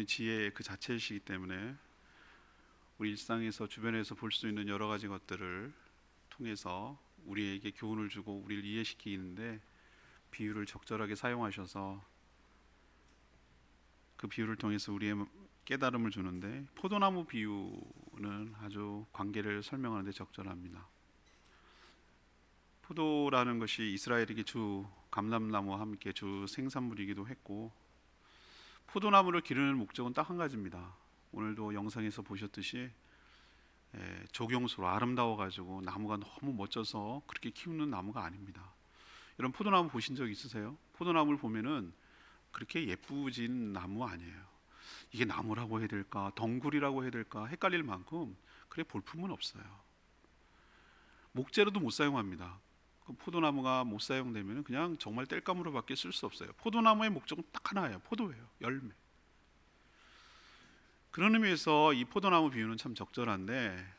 지혜의 그 자체이시기 때문에 우리 일상에서 주변에서 볼 수 있는 여러 가지 것들을 통해서 우리에게 교훈을 주고 우리를 이해시키는데 비유를 적절하게 사용하셔서 그 비유를 통해서 우리의 깨달음을 주는데, 포도나무 비유는 아주 관계를 설명하는 데 적절합니다. 포도라는 것이 이스라엘에게 주 감람나무와 함께 주 생산물이기도 했고, 포도나무를 기르는 목적은 딱 한 가지입니다. 오늘도 영상에서 보셨듯이 조경수로 아름다워 가지고 나무가 너무 멋져서 그렇게 키우는 나무가 아닙니다. 이런 포도나무 보신 적 있으세요? 포도나무를 보면은 그렇게 예쁘진 나무 아니에요. 이게 나무라고 해야 될까, 덩굴이라고 해야 될까 헷갈릴 만큼 그래 볼품은 없어요. 목재로도 못 사용합니다. 포도나무가 못 사용되면 그냥 정말 땔감으로밖에 쓸 수 없어요. 포도나무의 목적은 딱 하나예요. 포도예요. 열매. 그런 의미에서 이 포도나무 비유는 참 적절한데,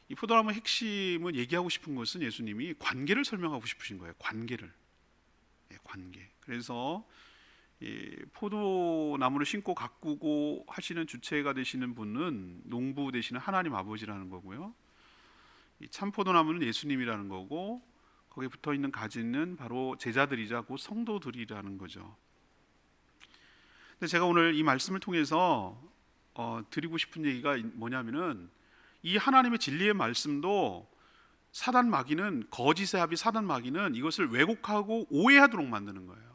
이 포도나무의 핵심은, 얘기하고 싶은 것은 예수님이 관계를 설명하고 싶으신 거예요. 관계를. 관계. 그래서 이 포도나무를 심고 가꾸고 하시는 주체가 되시는 분은 농부 되시는 하나님 아버지라는 거고요. 이 참 포도나무는 예수님이라는 거고, 거기에 붙어 있는 가지는 바로 제자들이자 그 성도들이라는 거죠. 근데 제가 오늘 이 말씀을 통해서 드리고 싶은 얘기가 뭐냐면은, 이 하나님의 진리의 말씀도 사단 마귀는, 거짓의 아비 사단 마귀는 이것을 왜곡하고 오해하도록 만드는 거예요.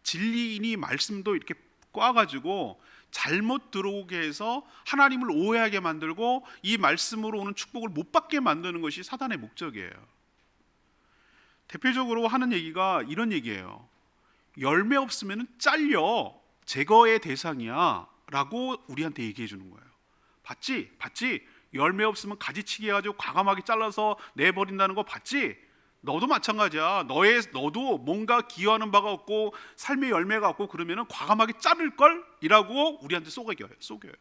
진리인이 말씀도 이렇게 꽈가지고 잘못 들어오게 해서 하나님을 오해하게 만들고 이 말씀으로 오는 축복을 못 받게 만드는 것이 사단의 목적이에요. 대표적으로 하는 얘기가 이런 얘기예요. 열매 없으면 잘려, 제거의 대상이야 라고 우리한테 얘기해 주는 거예요. 봤지? 열매 없으면 가지치기 해가지고 과감하게 잘라서 내버린다는 거 봤지? 너도 마찬가지야. 너도 뭔가 기여하는 바가 없고 삶의 열매가 없고 그러면 과감하게 자를걸? 이라고 우리한테 속여요.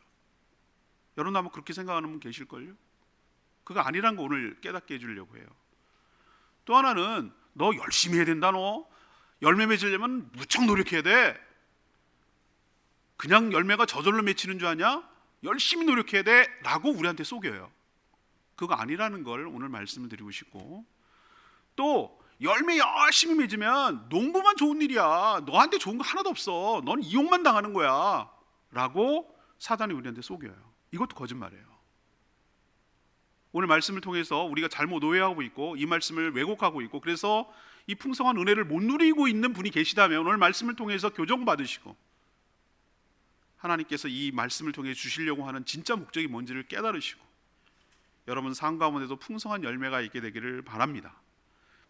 여러분 아마 그렇게 생각하는 분 계실걸요? 그거 아니란 거 오늘 깨닫게 해주려고 해요. 또 하나는, 너 열심히 해야 된다. 너 열매 맺으려면 무척 노력해야 돼. 그냥 열매가 저절로 맺히는 줄 아냐? 열심히 노력해야 돼 라고 우리한테 속여요. 그거 아니라는 걸 오늘 말씀을 드리고 싶고, 또 열매 열심히 맺으면 농부만 좋은 일이야, 너한테 좋은 거 하나도 없어, 넌 이용만 당하는 거야 라고 사단이 우리한테 속여요. 이것도 거짓말이에요. 오늘 말씀을 통해서 우리가 잘못 오해하고 있고 이 말씀을 왜곡하고 있고, 그래서 이 풍성한 은혜를 못 누리고 있는 분이 계시다면 오늘 말씀을 통해서 교정받으시고 하나님께서 이 말씀을 통해 주시려고 하는 진짜 목적이 뭔지를 깨달으시고 여러분 삶 가운데도 풍성한 열매가 있게 되기를 바랍니다.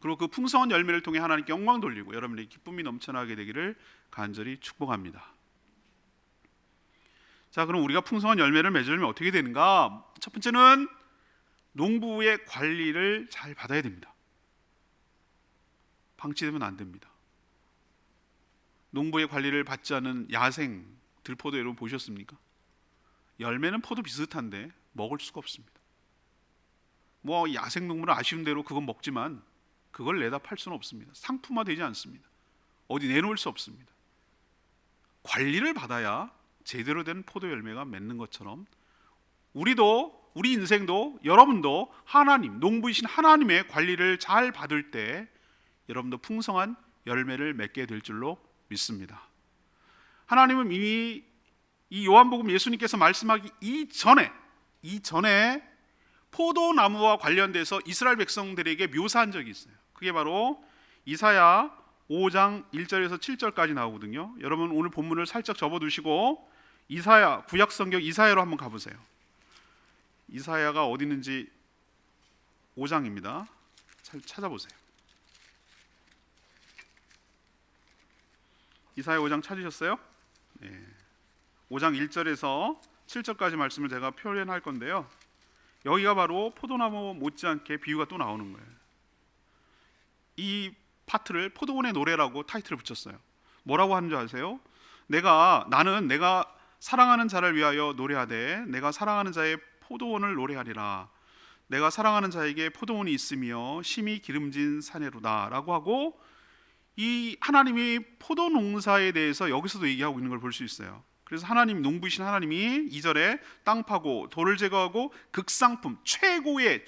그리고 그 풍성한 열매를 통해 하나님께 영광 돌리고 여러분의 기쁨이 넘쳐나게 되기를 간절히 축복합니다. 자, 그럼 우리가 풍성한 열매를 맺으려면 어떻게 되는가? 첫 번째는 농부의 관리를 잘 받아야 됩니다. 방치되면 안 됩니다. 농부의 관리를 받지 않은 야생 들포도 여러분 보셨습니까? 열매는 포도 비슷한데 먹을 수가 없습니다. 뭐 야생 농물은 아쉬운 대로 그건 먹지만 그걸 내다 팔 수는 없습니다. 상품화되지 않습니다. 어디 내놓을 수 없습니다. 관리를 받아야 제대로 된 포도 열매가 맺는 것처럼 우리도, 우리 인생도, 여러분도 하나님, 농부이신 하나님의 관리를 잘 받을 때 여러분도 풍성한 열매를 맺게 될 줄로 믿습니다. 하나님은 이미 이 요한복음 예수님께서 말씀하기 이전에 포도나무와 관련돼서 이스라엘 백성들에게 묘사한 적이 있어요. 그게 바로 이사야 5장 1절에서 7절까지 나오거든요. 여러분 오늘 본문을 살짝 접어두시고 이사야, 구약성경 이사야로 한번 가보세요. 이사야가 어디 있는지 5장입니다. 잘 찾아보세요. 이사야 5장 찾으셨어요? 네. 5장 1절에서 7절까지 말씀을 제가 표현할 건데요. 여기가 바로 포도나무 못지않게 비유가 또 나오는 거예요. 이 파트를 포도원의 노래라고 타이틀을 붙였어요. 뭐라고 하는 줄 아세요? 나는 내가 사랑하는 자를 위하여 노래하되 내가 사랑하는 자의 포도원을 노래하리라. 내가 사랑하는 자에게 포도원이 있으며 심히 기름진 사내로다 라고 하고, 이 하나님이 포도 농사에 대해서 여기서도 얘기하고 있는 걸 볼 수 있어요. 그래서 하나님, 농부이신 하나님이 2절에 땅 파고 돌을 제거하고 극상품, 최고의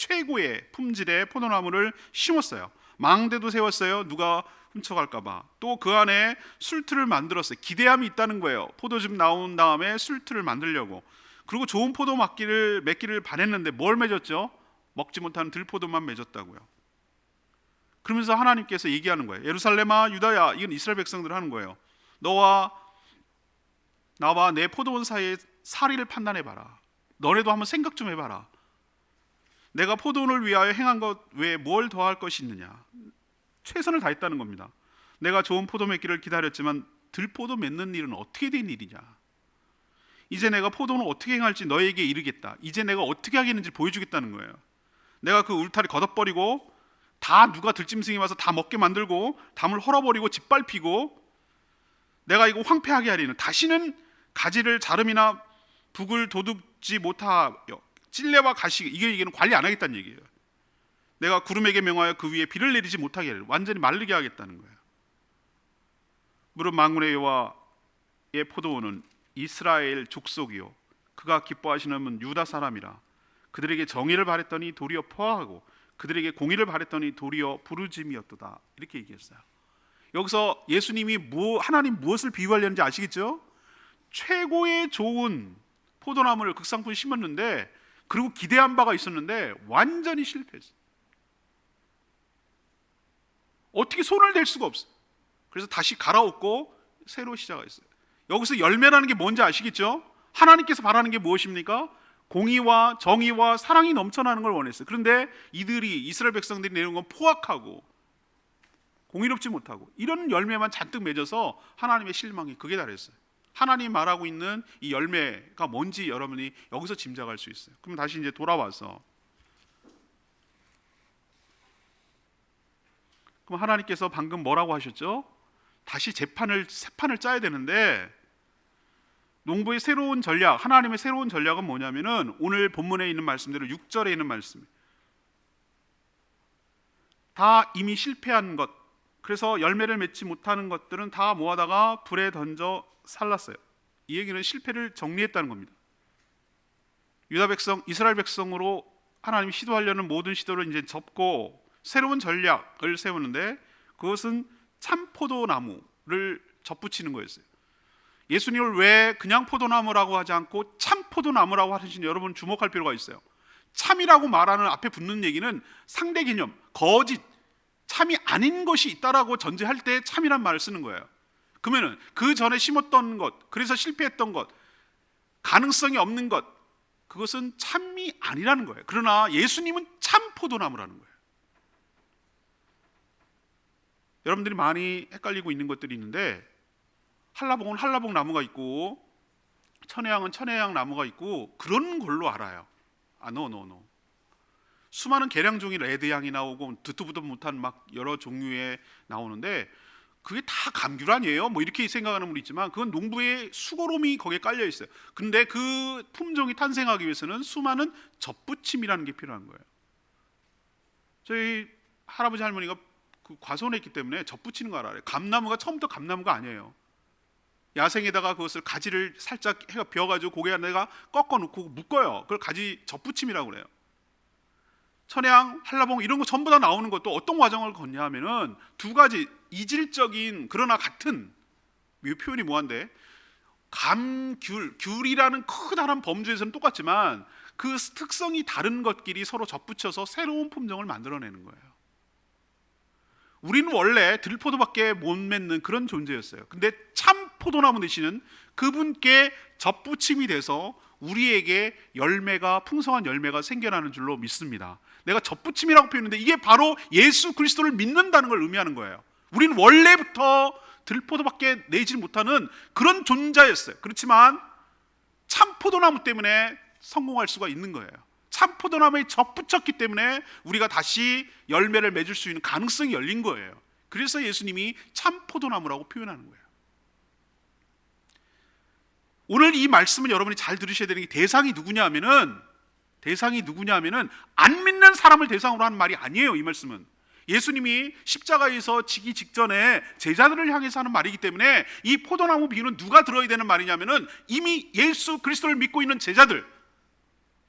품질의 포도나무를 심었어요. 망대도 세웠어요. 누가 훔쳐갈까 봐. 또 그 안에 술틀을 만들었어요. 기대함이 있다는 거예요. 포도즙 나온 다음에 술틀을 만들려고. 그리고 좋은 포도 맺기를 바랬는데 뭘 맺었죠? 먹지 못하는 들포도만 맺었다고요. 그러면서 하나님께서 얘기하는 거예요. 예루살렘아, 유다야, 이건 이스라엘 백성들 하는 거예요. 너와 나와 내 포도원 사이의 사리를 판단해봐라. 너네도 한번 생각 좀 해봐라. 내가 포도원을 위하여 행한 것 외에 뭘 더할 것이 있느냐. 최선을 다했다는 겁니다. 내가 좋은 포도 맺기를 기다렸지만 들포도 맺는 일은 어떻게 된 일이냐. 이제 내가 포도원을 어떻게 행할지 너에게 이르겠다. 이제 내가 어떻게 하겠는지 보여주겠다는 거예요. 내가 그 울타리 걷어버리고 다 누가 들짐승이 와서 다 먹게 만들고 담을 헐어버리고 짓밟히고 내가 이거 황폐하게 하리는, 다시는 가지를 자름이나 북을 도둑지 못하여 찔레와 가시, 이게는 관리 안 하겠다는 얘기예요. 내가 구름에게 명하여 그 위에 비를 내리지 못하게 하리라. 완전히 마르게 하겠다는 거예요. 무릇 만군의 여호와의 포도원은 이스라엘 족속이요 그가 기뻐하시는 분 유다 사람이라. 그들에게 정의를 바랬더니 도리어 포하고 그들에게 공의를 바랬더니 도리어 부르짐이었도다. 이렇게 얘기했어요. 여기서 예수님이 하나님 무엇을 비유하려는지 아시겠죠? 최고의 좋은 포도나무를 극상품에 심었는데, 그리고 기대한 바가 있었는데 완전히 실패했어요. 어떻게 손을 댈 수가 없어요. 그래서 다시 갈아엎고 새로 시작했어요. 여기서 열매라는 게 뭔지 아시겠죠? 하나님께서 바라는 게 무엇입니까? 공의와 정의와 사랑이 넘쳐나는 걸 원했어요. 그런데 이스라엘 백성들이 내는 건 포악하고 공의롭지 못하고 이런 열매만 잔뜩 맺어서 하나님의 실망이 극에 달했어요. 하나님이 말하고 있는 이 열매가 뭔지 여러분이 여기서 짐작할 수 있어요. 그럼 다시 이제 돌아와서, 그럼 하나님께서 방금 뭐라고 하셨죠? 다시 새 판을 짜야 되는데, 농부의 새로운 전략, 하나님의 새로운 전략은 뭐냐면은 오늘 본문에 있는 말씀대로 6절에 있는 말씀, 다 이미 실패한 것, 그래서 열매를 맺지 못하는 것들은 다 모아다가 불에 던져 살랐어요. 이 얘기는 실패를 정리했다는 겁니다. 유다 백성, 이스라엘 백성으로 하나님이 시도하려는 모든 시도를 이제 접고 새로운 전략을 세우는데, 그것은 참 포도나무를 접붙이는 거였어요. 예수님을 왜 그냥 포도나무라고 하지 않고 참 포도나무라고 하시는지 여러분 주목할 필요가 있어요. 참이라고 말하는 앞에 붙는 얘기는 상대 개념, 거짓, 참이 아닌 것이 있다라고 전제할 때 참이란 말을 쓰는 거예요. 그러면은 그 전에 심었던 것, 그래서 실패했던 것, 가능성이 없는 것, 그것은 참이 아니라는 거예요. 그러나 예수님은 참 포도나무라는 거예요. 여러분들이 많이 헷갈리고 있는 것들이 있는데, 한라봉은 한라봉 나무가 있고 천혜향은 천혜향 나무가 있고 그런 걸로 알아요. 노. 수많은 계량종이 레드향이 나오고 듣도 보도 못한 막 여러 종류의 나오는데 그게 다 감귤아니에요? 뭐 이렇게 생각하는 분이 있지만 그건 농부의 수고로움이 거기에 깔려 있어요. 근데 그 품종이 탄생하기 위해서는 수많은 접붙임이라는 게 필요한 거예요. 저희 할아버지 할머니가 그 과손했기 때문에 접붙이는 거 알아요. 감나무가 처음부터 감나무가 아니에요. 야생에다가 그것을 가지를 살짝 해가 비어가지고 고개 내가 꺾어 놓고 묶어요. 그걸 가지 접붙임이라고 그래요. 천혜향, 한라봉 이런 거 전부 다 나오는 것도 어떤 과정을 거냐 하면은 두 가지 이질적인 그러나 같은, 표현이 뭐한데, 귤이라는 커다란 범주에서는 똑같지만 그 특성이 다른 것끼리 서로 접붙여서 새로운 품종을 만들어내는 거예요. 우리는 원래 들포도밖에 못 맺는 그런 존재였어요. 근데 참 포도나무 되시는 그분께 접붙임이 돼서 우리에게 풍성한 열매가 생겨나는 줄로 믿습니다. 내가 접붙임이라고 표현했는데 이게 바로 예수 그리스도를 믿는다는 걸 의미하는 거예요. 우리는 원래부터 들포도밖에 내지 못하는 그런 존재였어요. 그렇지만 참 포도나무 때문에 성공할 수가 있는 거예요. 참 포도나무에 접붙였기 때문에 우리가 다시 열매를 맺을 수 있는 가능성이 열린 거예요. 그래서 예수님이 참 포도나무라고 표현하는 거예요. 오늘 이 말씀은 여러분이 잘 들으셔야 되는 게, 대상이 누구냐면은 안 믿는 사람을 대상으로 하는 말이 아니에요. 이 말씀은 예수님이 십자가에서 지기 직전에 제자들을 향해서 하는 말이기 때문에 이 포도나무 비유는 누가 들어야 되는 말이냐면은 이미 예수 그리스도를 믿고 있는 제자들,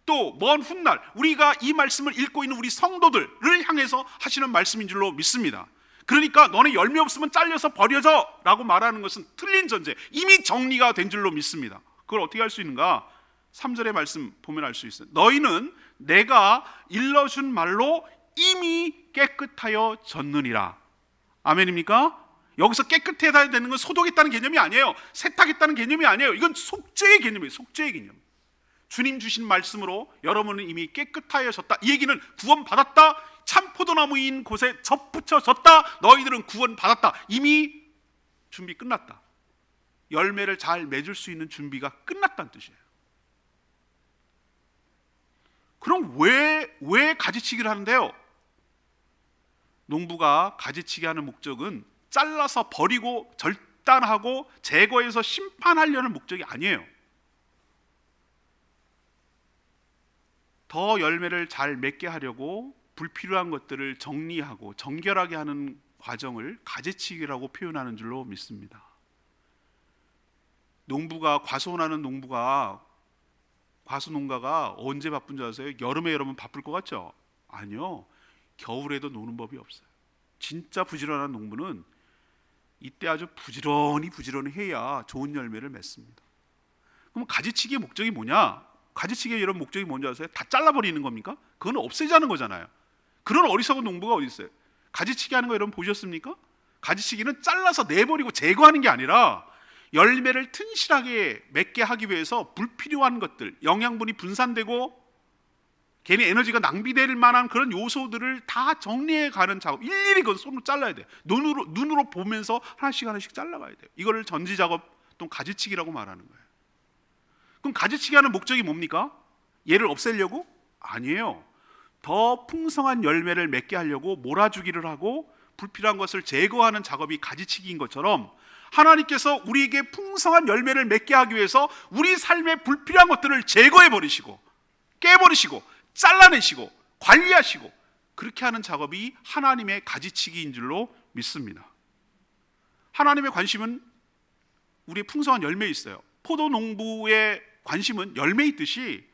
또 먼 훗날 우리가 이 말씀을 읽고 있는 우리 성도들을 향해서 하시는 말씀인 줄로 믿습니다. 그러니까 너네 열매 없으면 잘려서 버려져 라고 말하는 것은 틀린 전제, 이미 정리가 된 줄로 믿습니다. 그걸 어떻게 할 수 있는가? 3절의 말씀 보면 알 수 있어요. 너희는 내가 일러준 말로 이미 깨끗하여 졌느니라. 아멘입니까? 여기서 깨끗해야 되는 건 소독했다는 개념이 아니에요. 세탁했다는 개념이 아니에요. 이건 속죄의 개념이에요. 속죄의 개념. 주님 주신 말씀으로 여러분은 이미 깨끗하여졌다. 이 얘기는 구원받았다. 참 포도나무인 곳에 접붙여졌다. 너희들은 구원받았다. 이미 준비 끝났다. 열매를 잘 맺을 수 있는 준비가 끝났다는 뜻이에요. 그럼 왜 가지치기를 하는데요? 농부가 가지치기 하는 목적은 잘라서 버리고 절단하고 제거해서 심판하려는 목적이 아니에요. 더 열매를 잘 맺게 하려고 불필요한 것들을 정리하고 정결하게 하는 과정을 가지치기라고 표현하는 줄로 믿습니다. 과수원하는 농부가, 과수농가가 언제 바쁜 줄 아세요? 여름에 여러분 바쁠 것 같죠? 아니요. 겨울에도 노는 법이 없어요. 진짜 부지런한 농부는 이때 아주 부지런히 해야 좋은 열매를 맺습니다. 그럼 가지치기의 목적이 뭐냐? 가지치기의 이런 목적이 뭔지 아세요? 다 잘라버리는 겁니까? 그건 없애자는 거잖아요. 그런 어리석은 농부가 어디 있어요? 가지치기 하는 거 여러분 보셨습니까? 가지치기는 잘라서 내버리고 제거하는 게 아니라 열매를 튼실하게 맺게 하기 위해서 불필요한 것들, 영양분이 분산되고 괜히 에너지가 낭비될 만한 그런 요소들을 다 정리해 가는 작업, 일일이 그건 손으로 잘라야 돼요. 눈으로 보면서 하나씩 잘라가야 돼요. 이거를 전지 작업 또는 가지치기라고 말하는 거예요. 그럼 가지치기 하는 목적이 뭡니까? 얘를 없애려고? 아니에요. 더 풍성한 열매를 맺게 하려고 몰아주기를 하고 불필요한 것을 제거하는 작업이 가지치기인 것처럼 하나님께서 우리에게 풍성한 열매를 맺게 하기 위해서 우리 삶의 불필요한 것들을 제거해 버리시고 깨버리시고 잘라내시고 관리하시고 그렇게 하는 작업이 하나님의 가지치기인 줄로 믿습니다. 하나님의 관심은 우리의 풍성한 열매에 있어요. 포도농부의 관심은 열매에 있듯이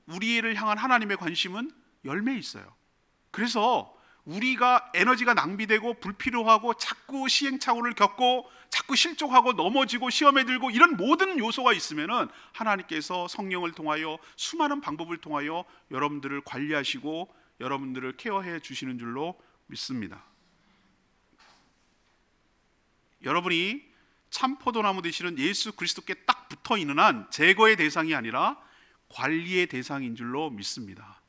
우리를 향한 하나님의 관심은 열매에 있어요. 그래서 우리가 에너지가 낭비되고 불필요하고 자꾸 시행착오를 겪고 자꾸 실족하고 넘어지고 시험에 들고 이런 모든 요소가 있으면은 하나님께서 성령을 통하여 수많은 방법을 통하여 여러분들을 관리하시고 여러분들을 케어해 주시는 줄로 믿습니다. 여러분이 참 포도나무 되시는 예수 그리스도께 딱 붙어 있는 한 제거의 대상이 아니라 관리의 대상인 줄로 믿습니다.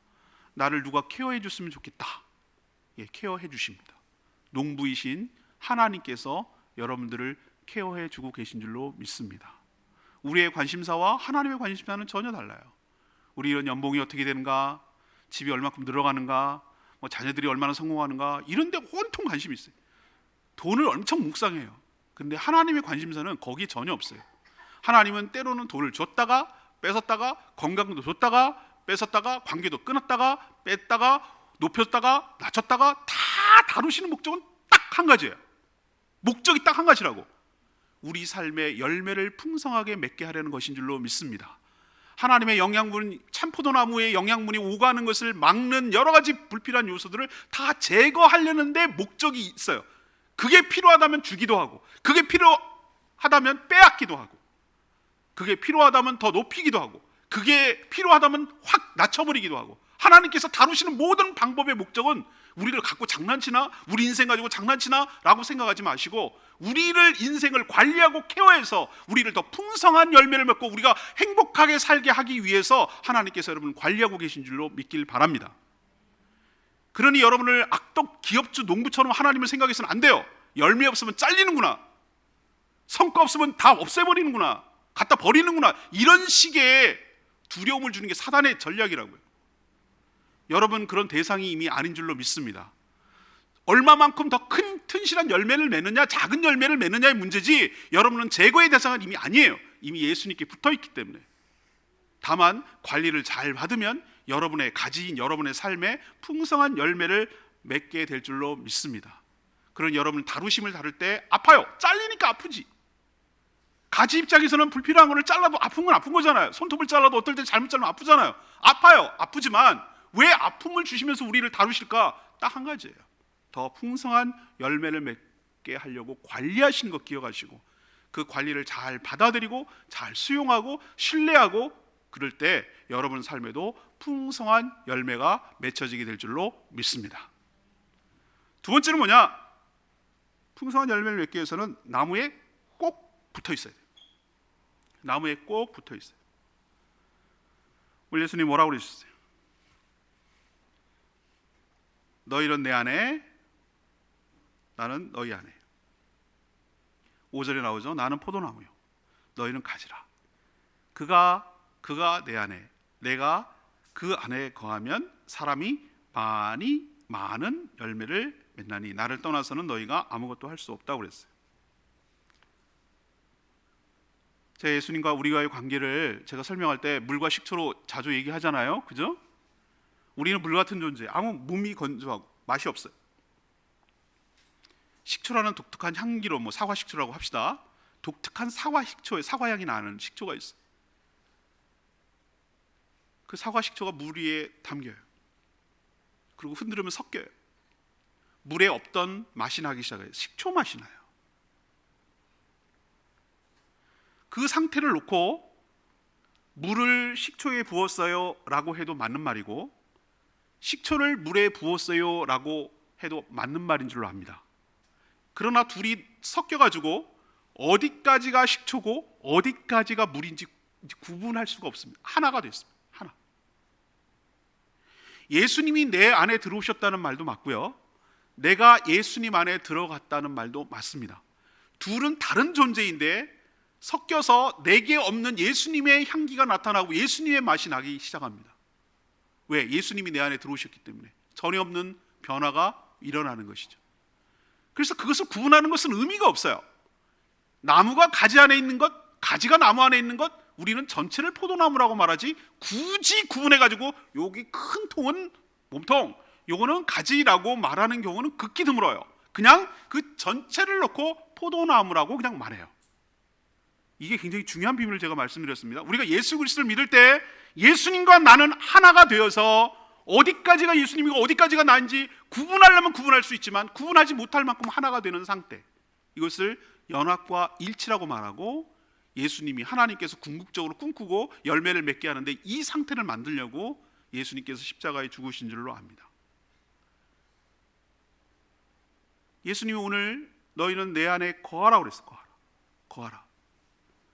나를 누가 케어해 줬으면 좋겠다. 예, 케어해 주십니다. 농부이신 하나님께서 여러분들을 케어해 주고 계신 줄로 믿습니다. 우리의 관심사와 하나님의 관심사는 전혀 달라요. 우리 이런 연봉이 어떻게 되는가, 집이 얼마큼 늘어가는가, 자녀들이 얼마나 성공하는가 이런 데 온통 관심이 있어요. 돈을 엄청 묵상해요. 근데 하나님의 관심사는 거기에 전혀 없어요. 하나님은 때로는 돈을 줬다가 뺏었다가 건강도 줬다가 뺏었다가 관계도 끊었다가 뺐다가 높였다가 낮췄다가 다 다루시는 목적은 딱 한 가지예요. 목적이 딱 한 가지라고. 우리 삶의 열매를 풍성하게 맺게 하려는 것인 줄로 믿습니다. 하나님의 영양분, 참포도나무의 영양분이 오가는 것을 막는 여러 가지 불필요한 요소들을 다 제거하려는데 목적이 있어요. 그게 필요하다면 주기도 하고 그게 필요하다면 빼앗기도 하고 그게 필요하다면 더 높이기도 하고 그게 필요하다면 확 낮춰버리기도 하고 하나님께서 다루시는 모든 방법의 목적은 우리를 갖고 장난치나 우리 인생 가지고 장난치나 라고 생각하지 마시고 우리를 인생을 관리하고 케어해서 우리를 더 풍성한 열매를 맺고 우리가 행복하게 살게 하기 위해서 하나님께서 여러분을 관리하고 계신 줄로 믿길 바랍니다. 그러니 여러분을 악덕 기업주 농부처럼 하나님을 생각해서는 안 돼요. 열매 없으면 잘리는구나, 성과 없으면 다 없애버리는구나, 갖다 버리는구나, 이런 식의 두려움을 주는 게 사단의 전략이라고요. 여러분 그런 대상이 이미 아닌 줄로 믿습니다. 얼마만큼 더 큰 튼실한 열매를 맺느냐 작은 열매를 맺느냐의 문제지 여러분은 제거의 대상은 이미 아니에요. 이미 예수님께 붙어있기 때문에. 다만 관리를 잘 받으면 여러분의 가지인 여러분의 삶에 풍성한 열매를 맺게 될 줄로 믿습니다. 그런 여러분 다루심을 다룰 때 아파요. 잘리니까 아프지. 가지 입장에서는 불필요한 거를 잘라도 아픈 건 아픈 거잖아요. 손톱을 잘라도 어떨 때 잘못 자르면 아프잖아요. 아파요. 아프지만 왜 아픔을 주시면서 우리를 다루실까? 딱 한 가지예요. 더 풍성한 열매를 맺게 하려고 관리하신 거 기억하시고 그 관리를 잘 받아들이고 잘 수용하고 신뢰하고 그럴 때 여러분 삶에도 풍성한 열매가 맺혀지게 될 줄로 믿습니다. 두 번째는 뭐냐? 풍성한 열매를 맺기 위해서는 나무에 꼭 붙어 있어야 돼요. 나무에 꼭 붙어 있어요. 우리 예수님 뭐라고 그러셨어요? 너희는 내 안에, 나는 너희 안에. 5절에 나오죠. 나는 포도나무요, 너희는 가지라. 그가 내 안에, 내가 그 안에 거하면 사람이 많은 열매를 맺나니 나를 떠나서는 너희가 아무것도 할 수 없다고 그랬어요. 제가 예수님과 우리와의 관계를 제가 설명할 때 물과 식초로 자주 얘기하잖아요. 그죠? 우리는 물 같은 존재, 아무 몸이 건조하고 맛이 없어요. 식초라는 독특한 향기로 사과 식초라고 합시다. 독특한 사과 식초에 사과향이 나는 식초가 있어요. 그 사과 식초가 물 위에 담겨요. 그리고 흔들으면 섞여요. 물에 없던 맛이 나기 시작해요. 식초 맛이 나요. 그 상태를 놓고 물을 식초에 부었어요 라고 해도 맞는 말이고 식초를 물에 부었어요 라고 해도 맞는 말인 줄로 압니다. 그러나 둘이 섞여가지고 어디까지가 식초고 어디까지가 물인지 구분할 수가 없습니다. 하나가 됐습니다. 하나. 예수님이 내 안에 들어오셨다는 말도 맞고요, 내가 예수님 안에 들어갔다는 말도 맞습니다. 둘은 다른 존재인데 섞여서 내게 없는 예수님의 향기가 나타나고 예수님의 맛이 나기 시작합니다. 왜? 예수님이 내 안에 들어오셨기 때문에 전혀 없는 변화가 일어나는 것이죠. 그래서 그것을 구분하는 것은 의미가 없어요. 나무가 가지 안에 있는 것, 가지가 나무 안에 있는 것, 우리는 전체를 포도나무라고 말하지 굳이 구분해가지고 여기 큰 통은 몸통, 요거는 가지라고 말하는 경우는 극히 드물어요. 그냥 그 전체를 놓고 포도나무라고 그냥 말해요. 이게 굉장히 중요한 비밀을 제가 말씀드렸습니다. 우리가 예수 그리스도를 믿을 때 예수님과 나는 하나가 되어서 어디까지가 예수님이고 어디까지가 나인지 구분하려면 구분할 수 있지만 구분하지 못할 만큼 하나가 되는 상태, 이것을 연합과 일치라고 말하고 예수님이 하나님께서 궁극적으로 꿈꾸고 열매를 맺게 하는데 이 상태를 만들려고 예수님께서 십자가에 죽으신 줄로 압니다. 예수님이 오늘 너희는 내 안에 거하라고 그랬어. 거하라.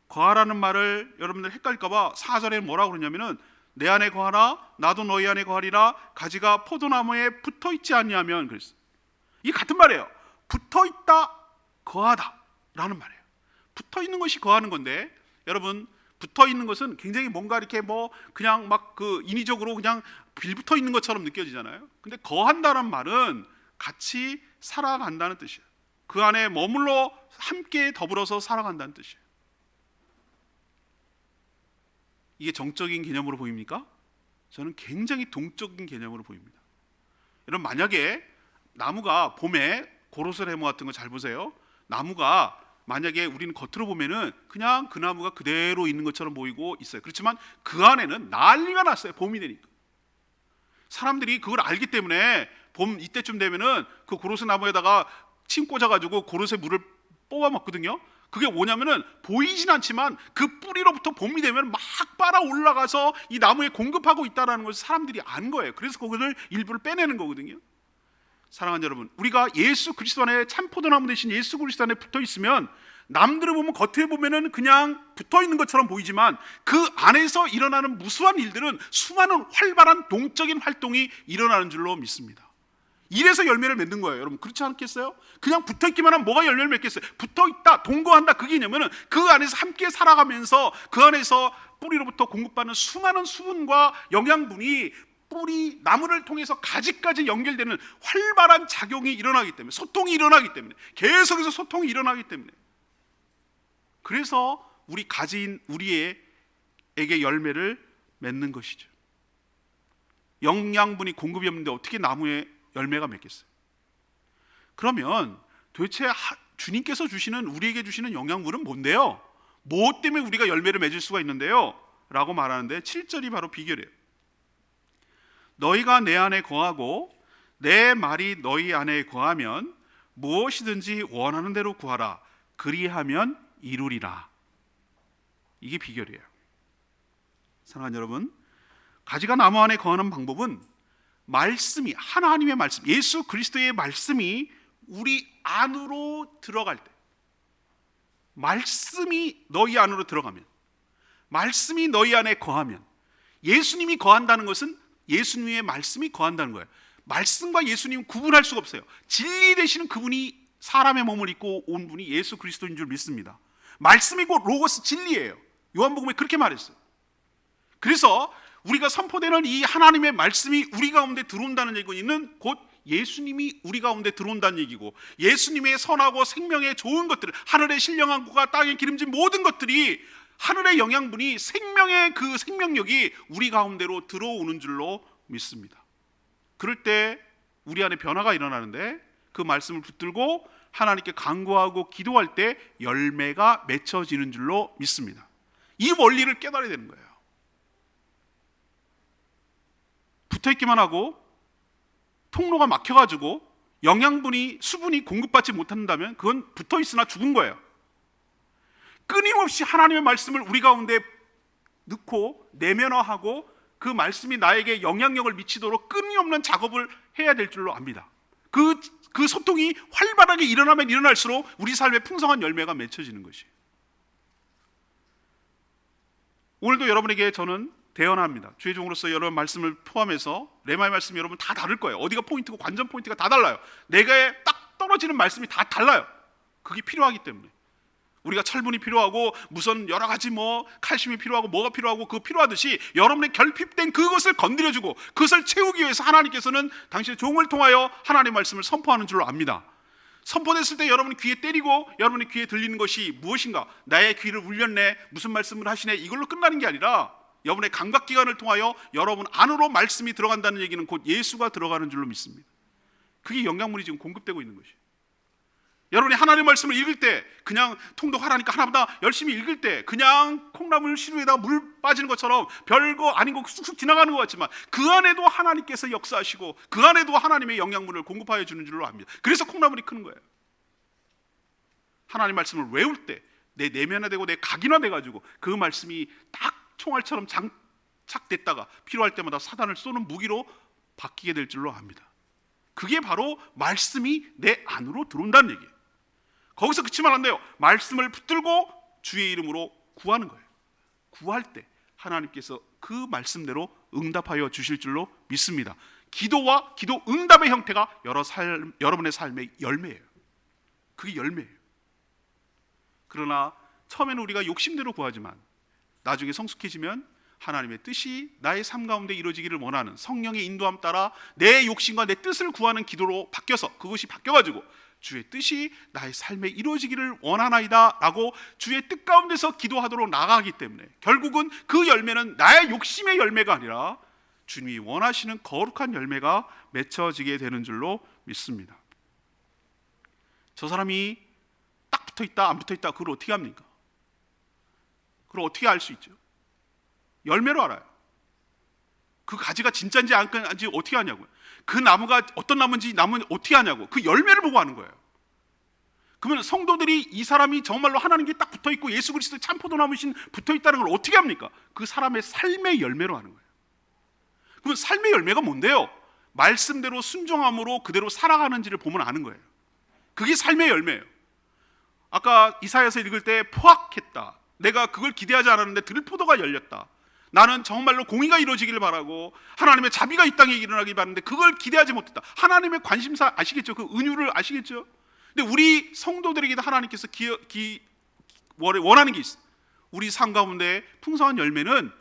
거하라는 말을 여러분들 헷갈릴까봐 4절에 뭐라고 그러냐면은 내 안에 거하라 나도 너희 안에 거하리라 가지가 포도나무에 붙어있지 않냐면 그랬어요. 이게 같은 말이에요. 붙어있다 거하다 라는 말이에요. 붙어있는 것이 거하는 건데 여러분 붙어있는 것은 굉장히 뭔가 이렇게 그냥 막 인위적으로 그냥 빌붙어 있는 것처럼 느껴지잖아요. 근데 거한다는 말은 같이 살아간다는 뜻이에요. 그 안에 머물러 함께 더불어서 살아간다는 뜻이에요. 이게 정적인 개념으로 보입니까? 저는 굉장히 동적인 개념으로 보입니다. 여러분 만약에 나무가 봄에 고로쇠나무 같은 거 잘 보세요. 나무가 만약에 우리는 겉으로 보면은 그냥 그 나무가 그대로 있는 것처럼 보이고 있어요. 그렇지만 그 안에는 난리가 났어요. 봄이 되니까. 사람들이 그걸 알기 때문에 봄 이때쯤 되면은 그 고로쇠나무에다가 침 꽂아가지고 고로쇠 물을 뽑아 먹거든요. 그게 뭐냐면은 보이진 않지만 그 뿌리로부터 봄이 되면 막 빨아 올라가서 이 나무에 공급하고 있다는 것을 사람들이 안 거예요. 그래서 그것을 일부를 빼내는 거거든요. 사랑하는 여러분, 우리가 예수 그리스도 안에 참 포도나무 대신 예수 그리스도 안에 붙어 있으면 남들을 보면 겉에 보면은 그냥 붙어 있는 것처럼 보이지만 그 안에서 일어나는 무수한 일들은 수많은 활발한 동적인 활동이 일어나는 줄로 믿습니다. 이래서 열매를 맺는 거예요. 여러분 그렇지 않겠어요? 그냥 붙어있기만 하면 뭐가 열매를 맺겠어요? 붙어있다, 동거한다, 그게 뭐냐면 그 안에서 함께 살아가면서 그 안에서 뿌리로부터 공급받는 수많은 수분과 영양분이 뿌리, 나무를 통해서 가지까지 연결되는 활발한 작용이 일어나기 때문에, 소통이 일어나기 때문에, 계속해서 소통이 일어나기 때문에, 그래서 우리 가지인 우리에게 열매를 맺는 것이죠. 영양분이 공급이 없는데 어떻게 나무에 열매가 맺겠어요? 그러면 도대체 주님께서 주시는, 우리에게 주시는 영양분은 뭔데요? 무엇 때문에 우리가 열매를 맺을 수가 있는데요? 라고 말하는데 7절이 바로 비결이에요. 너희가 내 안에 거하고 내 말이 너희 안에 거하면 무엇이든지 원하는 대로 구하라. 그리하면 이루리라. 이게 비결이에요. 사랑하는 여러분, 가지가 나무 안에 거하는 방법은 말씀이, 하나님의 말씀, 예수 그리스도의 말씀이 우리 안으로 들어갈 때, 말씀이 너희 안으로 들어가면, 말씀이 너희 안에 거하면, 예수님이 거한다는 것은 예수님의 말씀이 거한다는 거예요. 말씀과 예수님은 구분할 수가 없어요. 진리 되시는 그분이 사람의 몸을 입고 온 분이 예수 그리스도인 줄 믿습니다. 말씀이고 로고스 진리예요. 요한복음에 그렇게 말했어요. 그래서 우리가 선포되는 이 하나님의 말씀이 우리 가운데 들어온다는 얘기는 곧 예수님이 우리 가운데 들어온다는 얘기고, 예수님의 선하고 생명의 좋은 것들, 하늘의 신령한 것과 땅에 기름진 모든 것들이, 하늘의 영양분이, 생명의 그 생명력이 우리 가운데로 들어오는 줄로 믿습니다. 그럴 때 우리 안에 변화가 일어나는데, 그 말씀을 붙들고 하나님께 간구하고 기도할 때 열매가 맺혀지는 줄로 믿습니다. 이 원리를 깨달아야 되는 거예요. 붙어있기만 하고 통로가 막혀가지고 영양분이, 수분이 공급받지 못한다면 그건 붙어있으나 죽은 거예요. 끊임없이 하나님의 말씀을 우리 가운데 넣고 내면화하고 그 말씀이 나에게 영향력을 미치도록 끊임없는 작업을 해야 될 줄로 압니다. 그 소통이 활발하게 일어나면 일어날수록 우리 삶에 풍성한 열매가 맺혀지는 것이에요. 오늘도 여러분에게 저는 대언합니다. 주의 종으로서 여러분 말씀을 포함해서 레마의 말씀이 여러분 다 다를 거예요. 어디가 포인트고 관전 포인트가 다 달라요. 내게 딱 떨어지는 말씀이 다 달라요. 그게 필요하기 때문에. 우리가 철분이 필요하고 무슨 여러 가지 칼슘이 필요하고 뭐가 필요하고 그거 필요하듯이 여러분의 결핍된 그것을 건드려주고 그것을 채우기 위해서 하나님께서는 당신의 종을 통하여 하나님의 말씀을 선포하는 줄로 압니다. 선포됐을 때 여러분이 귀에 때리고 여러분의 귀에 들리는 것이 무엇인가, 나의 귀를 울렸네, 무슨 말씀을 하시네, 이걸로 끝나는 게 아니라 여러분의 감각기관을 통하여 여러분 안으로 말씀이 들어간다는 얘기는 곧 예수가 들어가는 줄로 믿습니다. 그게 영양분이 지금 공급되고 있는 것이에요. 여러분이 하나님의 말씀을 읽을 때 그냥 통독하라니까 하나보다 열심히 읽을 때 그냥 콩나물 시루에다가 물 빠지는 것처럼 별거 아닌 거 쑥쑥 지나가는 것 같지만 그 안에도 하나님께서 역사하시고 그 안에도 하나님의 영양분을 공급하여 주는 줄로 압니다. 그래서 콩나물이 크는 거예요. 하나님 말씀을 외울 때 내 내면화되고 내 각인화돼가지고 그 말씀이 딱 총알처럼 장착됐다가 필요할 때마다 사단을 쏘는 무기로 바뀌게 될 줄로 압니다. 그게 바로 말씀이 내 안으로 들어온다는 얘기예요. 거기서 그치면 안 돼요. 말씀을 붙들고 주의 이름으로 구하는 거예요. 구할 때 하나님께서 그 말씀대로 응답하여 주실 줄로 믿습니다. 기도와 기도 응답의 형태가 여러분의 삶의 열매예요. 그게 열매예요. 그러나 처음에는 우리가 욕심대로 구하지만 나중에 성숙해지면 하나님의 뜻이 나의 삶 가운데 이루어지기를 원하는 성령의 인도함 따라 내 욕심과 내 뜻을 구하는 기도로 바뀌어서 그것이 바뀌어가지고 주의 뜻이 나의 삶에 이루어지기를 원하나이다 라고 주의 뜻 가운데서 기도하도록 나아가기 때문에 결국은 그 열매는 나의 욕심의 열매가 아니라 주님이 원하시는 거룩한 열매가 맺혀지게 되는 줄로 믿습니다. 저 사람이 딱 붙어있다 안 붙어있다 그걸 어떻게 합니까? 그걸 어떻게 알 수 있죠? 열매로 알아요. 그 가지가 진짜인지 아닌지 어떻게 아냐고요. 그 나무가 어떤 나무인지 나무는 어떻게 아냐고. 그 열매를 보고 아는 거예요. 그러면 성도들이 이 사람이 정말로 하나님께 딱 붙어있고 예수 그리스도의 참 포도나무신 붙어있다는 걸 어떻게 합니까? 그 사람의 삶의 열매로 아는 거예요. 그러면 삶의 열매가 뭔데요? 말씀대로 순종함으로 그대로 살아가는지를 보면 아는 거예요. 그게 삶의 열매예요. 아까 이사야서 읽을 때 포악했다, 내가 그걸 기대하지 않았는데 들포도가 열렸다, 나는 정말로 공의가 이루어지기를 바라고 하나님의 자비가 이 땅에 일어나길 바랐는데 그걸 기대하지 못했다. 하나님의 관심사 아시겠죠? 그 은유를 아시겠죠? 근데 우리 성도들에게도 하나님께서 원하는 게 있어. 우리 삶 가운데 풍성한 열매는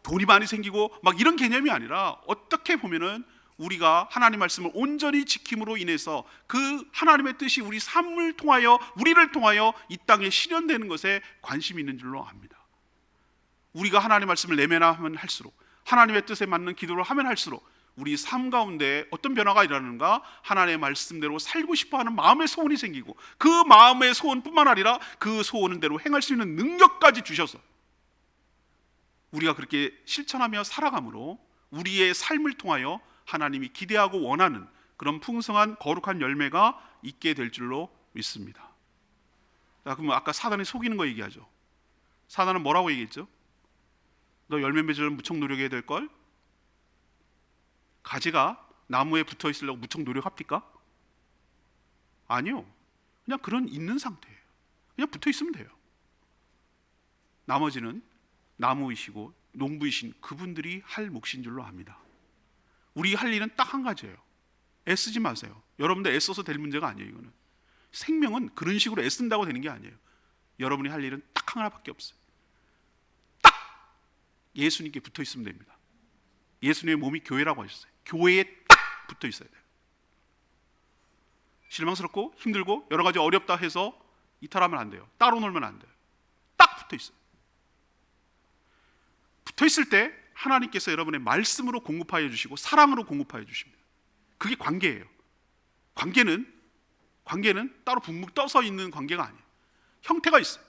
돈이 많이 생기고 막 이런 개념이 아니라 어떻게 보면은 우리가 하나님 말씀을 온전히 지킴으로 인해서 그 하나님의 뜻이 우리 삶을 통하여 우리를 통하여 이 땅에 실현되는 것에 관심이 있는 줄로 압니다. 우리가 하나님 말씀을 내면화하면 할수록 하나님의 뜻에 맞는 기도를 하면 할수록 우리 삶 가운데 어떤 변화가 일어나는가? 하나님의 말씀대로 살고 싶어하는 마음의 소원이 생기고, 그 마음의 소원뿐만 아니라 그 소원대로 행할 수 있는 능력까지 주셔서 우리가 그렇게 실천하며 살아감으로 우리의 삶을 통하여 하나님이 기대하고 원하는 그런 풍성한 거룩한 열매가 있게 될 줄로 믿습니다. 자, 그럼 아까 사단이 속이는 거 얘기하죠. 사단은 뭐라고 얘기했죠? 너 열매 맺으려면 무척 노력해야 될걸? 가지가 나무에 붙어 있으려고 무척 노력합니까? 아니요. 그냥 그런 있는 상태예요. 그냥 붙어 있으면 돼요. 나머지는 나무이시고 농부이신 그분들이 할 몫인 줄로 압니다. 우리 할 일은 딱 한 가지예요. 애쓰지 마세요. 여러분들 애써서 될 문제가 아니에요. 이거는 생명은 그런 식으로 애쓴다고 되는 게 아니에요. 여러분이 할 일은 딱 하나밖에 없어요. 딱 예수님께 붙어 있으면 됩니다. 예수님의 몸이 교회라고 하셨어요. 교회에 딱 붙어 있어야 돼요. 실망스럽고 힘들고 여러 가지 어렵다 해서 이탈하면 안 돼요. 따로 놀면 안 돼요. 딱 붙어 있어요. 붙어 있을 때 하나님께서 여러분의 말씀으로 공급하여 주시고 사랑으로 공급하여 주십니다. 그게 관계예요. 관계는 따로 붕붕 떠서 있는 관계가 아니에요. 형태가 있어요.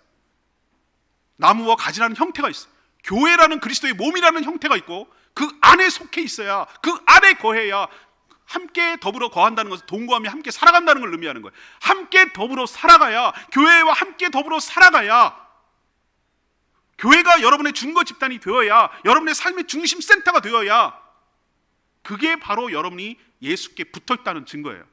나무와 가지라는 형태가 있어요. 교회라는 그리스도의 몸이라는 형태가 있고, 그 안에 속해 있어야, 그 안에 거해야, 함께 더불어 거한다는 것은 동거하며 함께 살아간다는 걸 의미하는 거예요. 함께 더불어 살아가야, 교회와 함께 더불어 살아가야, 교회가 여러분의 중거 집단이 되어야, 여러분의 삶의 중심 센터가 되어야, 그게 바로 여러분이 예수께 붙어 있다는 증거예요.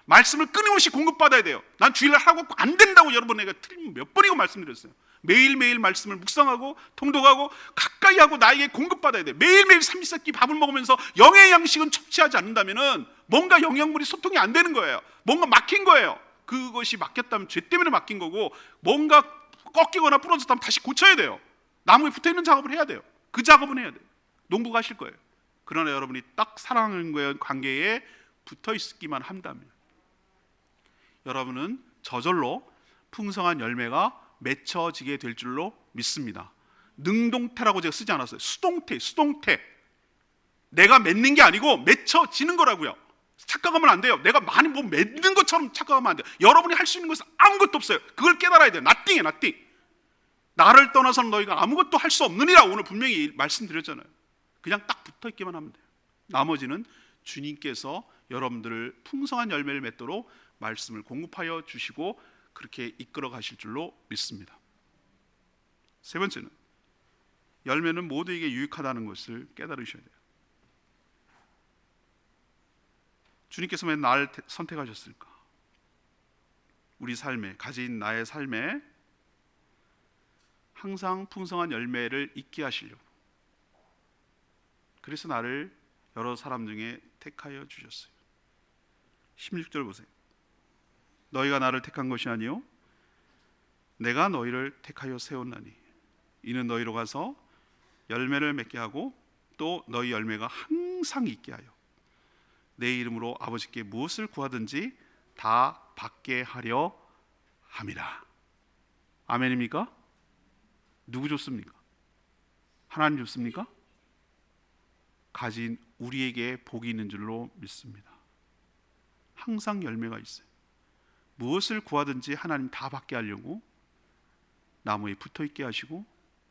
말씀을 끊임없이 공급받아야 돼요. 난 주일날 하고 안 된다고 여러분에게 틀린 몇 번이고 말씀드렸어요. 매일매일 말씀을 묵상하고 통독하고 가까이 하고 나에게 공급받아야 돼요. 매일매일 삼시세끼 밥을 먹으면서 영의 양식은 섭취하지 않는다면 뭔가 영양분이 소통이 안 되는 거예요. 뭔가 막힌 거예요. 그것이 막혔다면 죄 때문에 막힌 거고, 뭔가 꺾이거나 부러졌다면 다시 고쳐야 돼요. 나무에 붙어있는 작업을 해야 돼요. 그 작업은 해야 돼요. 농부가 하실 거예요. 그러나 여러분이 딱 사랑하는 거에 관계에 붙어 있기만 한다면 여러분은 저절로 풍성한 열매가 맺혀지게 될 줄로 믿습니다. 능동태라고 제가 쓰지 않았어요. 수동태. 내가 맺는 게 아니고 맺혀지는 거라고요. 착각하면 안 돼요. 내가 많이 뭐 맺는 것처럼 착각하면 안 돼요. 여러분이 할 수 있는 것은 아무것도 없어요. 그걸 깨달아야 돼요. nothing. 나를 떠나서는 너희가 아무것도 할 수 없느니라 오늘 분명히 말씀드렸잖아요. 그냥 딱 붙어있기만 하면 돼요. 나머지는 주님께서 여러분들을 풍성한 열매를 맺도록 말씀을 공급하여 주시고 그렇게 이끌어 가실 줄로 믿습니다. 세 번째는 열매는 모두에게 유익하다는 것을 깨달으셔야 돼요. 주님께서 왜 나를 선택하셨을까? 우리 삶에, 가진 나의 삶에 항상 풍성한 열매를 있게 하시려고, 그래서 나를 여러 사람 중에 택하여 주셨어요. 16절 보세요. 너희가 나를 택한 것이 아니요 내가 너희를 택하여 세웠나니 이는 너희로 가서 열매를 맺게 하고 또 너희 열매가 항상 있게 하여 내 이름으로 아버지께 무엇을 구하든지 다 받게 하려 함이라. 아멘입니까? 누구 줬습니까? 하나님 줬습니까? 가진 우리에게 복이 있는 줄로 믿습니다. 항상 열매가 있어요. 무엇을 구하든지 하나님 다 받게 하려고 나무에 붙어 있게 하시고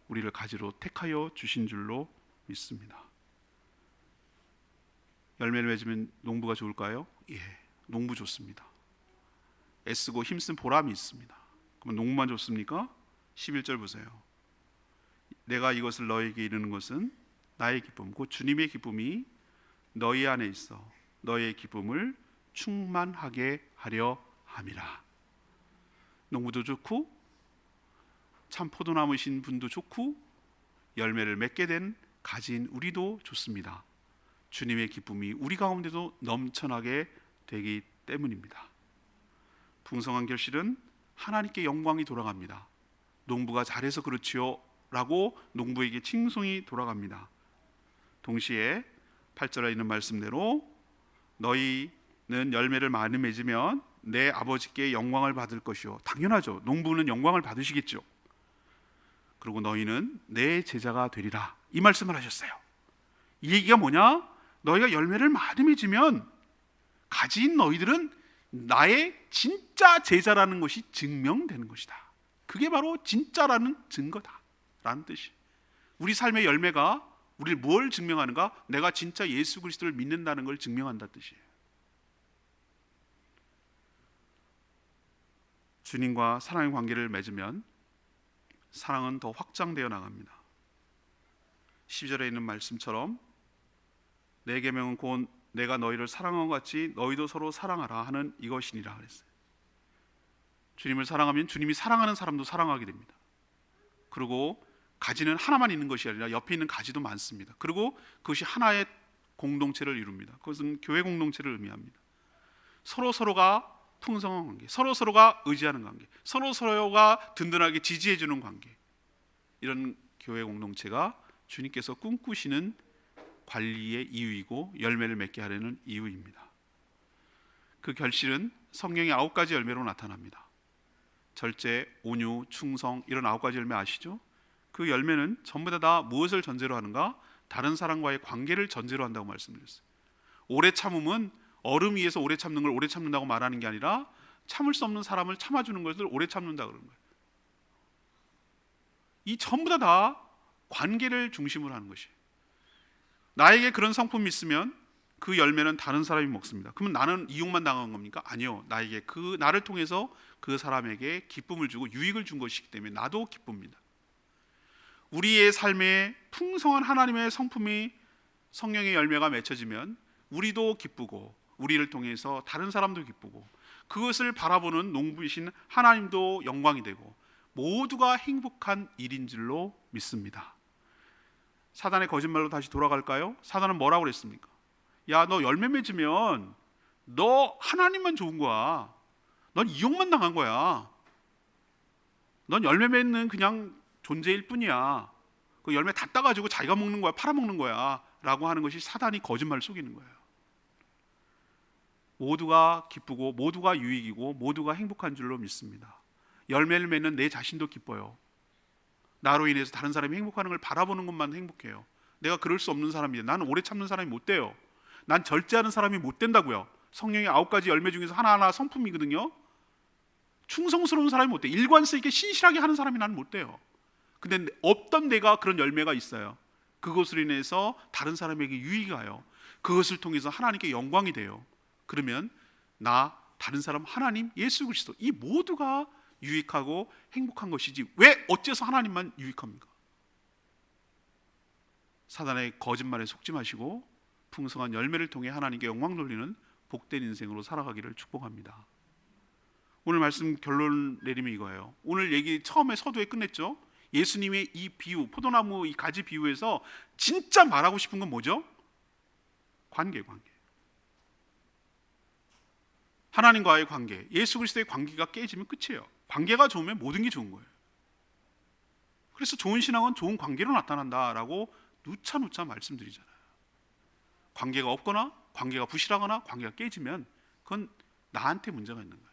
우리를 가지로 택하여 주신 줄로 믿습니다. 열매를 맺으면 농부가 좋을까요? 예, 농부 좋습니다. 애쓰고 힘쓴 보람이 있습니다. 그럼 농부만 좋습니까? 11절 보세요. 내가 이것을 너에게 이르는 것은 나의 기쁨 곧 주님의 기쁨이 너희 안에 있어 너의 기쁨을 충만하게 하려 함이라. 농부도 좋고 참 포도나무신 분도 좋고 열매를 맺게 된 가진 우리도 좋습니다. 주님의 기쁨이 우리 가운데도 넘쳐나게 되기 때문입니다. 풍성한 결실은 하나님께 영광이 돌아갑니다. 농부가 잘해서 그렇지요 라고 농부에게 칭송이 돌아갑니다. 동시에 8절에 있는 말씀대로 너희는 열매를 많이 맺으면 내 아버지께 영광을 받을 것이요. 당연하죠. 농부는 영광을 받으시겠죠. 그리고 너희는 내 제자가 되리라 이 말씀을 하셨어요. 이 얘기가 뭐냐? 너희가 열매를 많이 맺으면 가진 너희들은 나의 진짜 제자라는 것이 증명되는 것이다. 그게 바로 진짜라는 증거다 라는 뜻이. 우리 삶의 열매가 우리를 뭘 증명하는가? 내가 진짜 예수 그리스도를 믿는다는 걸 증명한다는 뜻이에요. 주님과 사랑의 관계를 맺으면 사랑은 더 확장되어 나갑니다. 12절에 있는 말씀처럼 내 계명은 곧 내가 너희를 사랑한 것 같이 너희도 서로 사랑하라 하는 이것이니라 그랬어요. 주님을 사랑하면 주님이 사랑하는 사람도 사랑하게 됩니다. 그리고 가지는 하나만 있는 것이 아니라 옆에 있는 가지도 많습니다. 그리고 그것이 하나의 공동체를 이룹니다. 그것은 교회 공동체를 의미합니다. 서로가 풍성한 관계, 서로가 의지하는 관계, 서로가 든든하게 지지해 주는 관계, 이런 교회 공동체가 주님께서 꿈꾸시는 관리의 이유이고 열매를 맺게 하려는 이유입니다. 그 결실은 성령의 9가지 열매로 나타납니다. 절제, 온유, 충성, 이런 9가지 열매 아시죠? 그 열매는 전부 다 무엇을 전제로 하는가? 다른 사람과의 관계를 전제로 한다고 말씀드렸어요. 오래 참음은 얼음 위에서 오래 참는 걸 오래 참는다고 말하는 게 아니라 참을 수 없는 사람을 참아주는 것을 오래 참는다 그런 거예요. 이 전부 다 관계를 중심으로 하는 것이에요. 나에게 그런 성품이 있으면 그 열매는 다른 사람이 먹습니다. 그러면 나는 이용만 당한 겁니까? 아니요. 나에게 나를 통해서 그 사람에게 기쁨을 주고 유익을 준 것이기 때문에 나도 기쁩니다. 우리의 삶에 풍성한 하나님의 성품이 성령의 열매가 맺혀지면 우리도 기쁘고 우리를 통해서 다른 사람도 기쁘고 그것을 바라보는 농부이신 하나님도 영광이 되고 모두가 행복한 일인 줄로 믿습니다. 사단의 거짓말로 다시 돌아갈까요? 사단은 뭐라고 그랬습니까? 야, 너 열매 맺으면 너 하나님만 좋은 거야. 넌 이용만 당한 거야. 넌 열매 맺는 그냥 존재일 뿐이야. 그 열매 다 따가지고 자기가 먹는 거야, 팔아먹는 거야 라고 하는 것이 사단이 거짓말을 속이는 거예요. 모두가 기쁘고 모두가 유익이고 모두가 행복한 줄로 믿습니다. 열매를 맺는 내 자신도 기뻐요. 나로 인해서 다른 사람이 행복하는 걸 바라보는 것만 행복해요. 내가 그럴 수 없는 사람이에요. 나는 오래 참는 사람이 못 돼요. 난 절제하는 사람이 못 된다고요. 성령의 9가지 열매 중에서 하나하나 성품이거든요. 충성스러운 사람이 못 돼. 일관성 있게 신실하게 하는 사람이 나는 못 돼요. 근데 어떤 내가 그런 열매가 있어요. 그것으로 인해서 다른 사람에게 유익이 가요. 그것을 통해서 하나님께 영광이 돼요. 그러면 나, 다른 사람, 하나님, 예수 그리스도 이 모두가 유익하고 행복한 것이지 왜 어째서 하나님만 유익합니까? 사단의 거짓말에 속지 마시고 풍성한 열매를 통해 하나님께 영광 돌리는 복된 인생으로 살아가기를 축복합니다. 오늘 말씀 결론 내리면 이거예요. 오늘 얘기 처음에 서두에 끝냈죠. 예수님의 이 비유, 포도나무 이 가지 비유에서 진짜 말하고 싶은 건 뭐죠? 관계. 하나님과의 관계, 예수 그리스도의 관계가 깨지면 끝이에요. 관계가 좋으면 모든 게 좋은 거예요. 그래서 좋은 신앙은 좋은 관계로 나타난다라고 누차 말씀드리잖아요. 관계가 없거나 관계가 부실하거나 관계가 깨지면 그건 나한테 문제가 있는 거예요.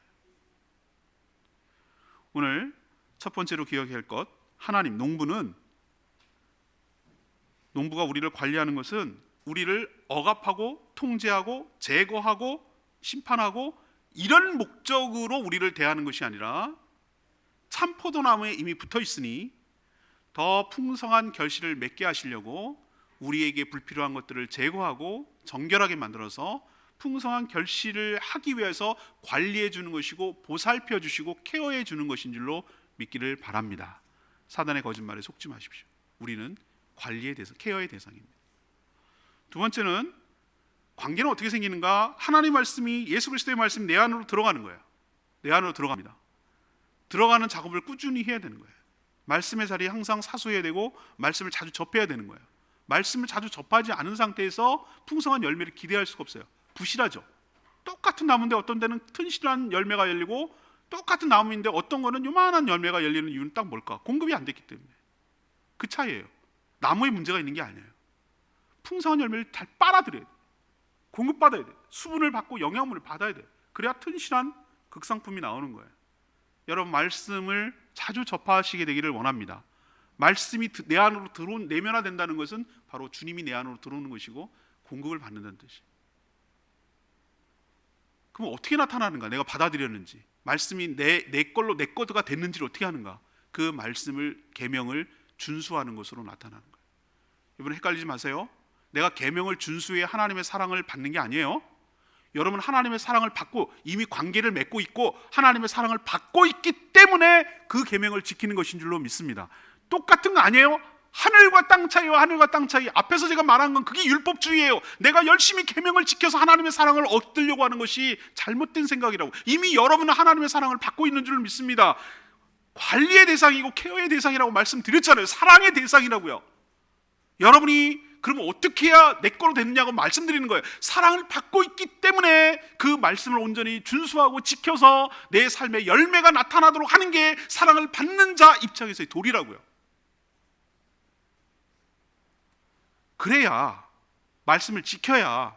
오늘 첫 번째로 기억해야 할 것, 하나님, 농부가 우리를 관리하는 것은 우리를 억압하고 통제하고 제거하고 심판하고 이런 목적으로 우리를 대하는 것이 아니라 참 포도나무에 이미 붙어 있으니 더 풍성한 결실을 맺게 하시려고 우리에게 불필요한 것들을 제거하고 정결하게 만들어서 풍성한 결실을 하기 위해서 관리해 주는 것이고 보살펴 주시고 케어해 주는 것인 줄로 믿기를 바랍니다. 사단의 거짓말에 속지 마십시오. 우리는 관리의 대상, 케어의 대상입니다. 두 번째는 관계는 어떻게 생기는가? 하나님 말씀이, 예수 그리스도의 말씀이 내 안으로 들어가는 거예요. 내 안으로 들어갑니다. 들어가는 작업을 꾸준히 해야 되는 거예요. 말씀의 자리에 항상 사수해야 되고 말씀을 자주 접해야 되는 거예요. 말씀을 자주 접하지 않은 상태에서 풍성한 열매를 기대할 수가 없어요. 부실하죠. 똑같은 나무인데 어떤 데는 튼실한 열매가 열리고 똑같은 나무인데 어떤 거는 요만한 열매가 열리는 이유는 딱 뭘까? 공급이 안 됐기 때문에. 그 차이예요. 나무에 문제가 있는 게 아니에요. 풍성한 열매를 잘 빨아들여야 돼요. 공급받아야 돼요. 수분을 받고 영양분을 받아야 돼요. 그래야 튼실한 극상품이 나오는 거예요. 여러분, 말씀을 자주 접하시게 되기를 원합니다. 말씀이 내 안으로 내면화된다는 것은 바로 주님이 내 안으로 들어오는 것이고 공급을 받는다는 뜻이에요. 그럼 어떻게 나타나는가? 내가 받아들였는지, 말씀이 내 걸로 내 거가 됐는지를 어떻게 하는가? 그 말씀을, 계명을 준수하는 것으로 나타나는 거예요. 여러분 헷갈리지 마세요. 내가 계명을 준수해 하나님의 사랑을 받는 게 아니에요. 여러분 하나님의 사랑을 받고 이미 관계를 맺고 있고 하나님의 사랑을 받고 있기 때문에 그 계명을 지키는 것인 줄로 믿습니다. 똑같은 거 아니에요? 하늘과 땅 차이와 하늘과 땅 차이. 앞에서 제가 말한 건 그게 율법주의예요. 내가 열심히 계명을 지켜서 하나님의 사랑을 얻으려고 하는 것이 잘못된 생각이라고. 이미 여러분은 하나님의 사랑을 받고 있는 줄 믿습니다. 관리의 대상이고 케어의 대상이라고 말씀드렸잖아요. 사랑의 대상이라고요. 여러분이 그러면 어떻게 해야 내 거로 되느냐고 말씀드리는 거예요. 사랑을 받고 있기 때문에 그 말씀을 온전히 준수하고 지켜서 내 삶의 열매가 나타나도록 하는 게 사랑을 받는 자 입장에서의 도리라고요. 그래야, 말씀을 지켜야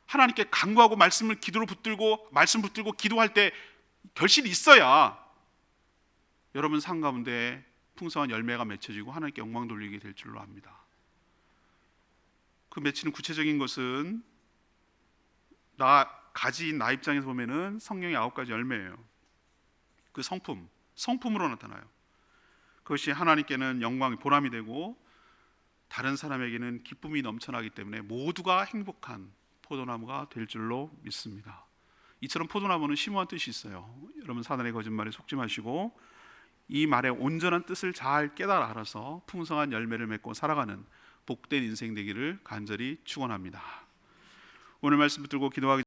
하나님께 간구하고 말씀을 기도로 붙들고 말씀 붙들고 기도할 때 결실이 있어야 여러분 삶 가운데 풍성한 열매가 맺혀지고 하나님께 영광 돌리게 될 줄로 압니다. 그 맺히는 구체적인 것은 나 입장에서 보면은 성령의 9가지 열매예요. 그 성품으로 나타나요. 그것이 하나님께는 영광이 보람이 되고 다른 사람에게는 기쁨이 넘쳐나기 때문에 모두가 행복한 포도나무가 될 줄로 믿습니다. 이처럼 포도나무는 심오한 뜻이 있어요. 여러분 사단의 거짓말에 속지 마시고 이 말의 온전한 뜻을 잘 깨달아 알아서 풍성한 열매를 맺고 살아가는 복된 인생 되기를 간절히 축원합니다. 오늘 말씀 붙들고 기도하기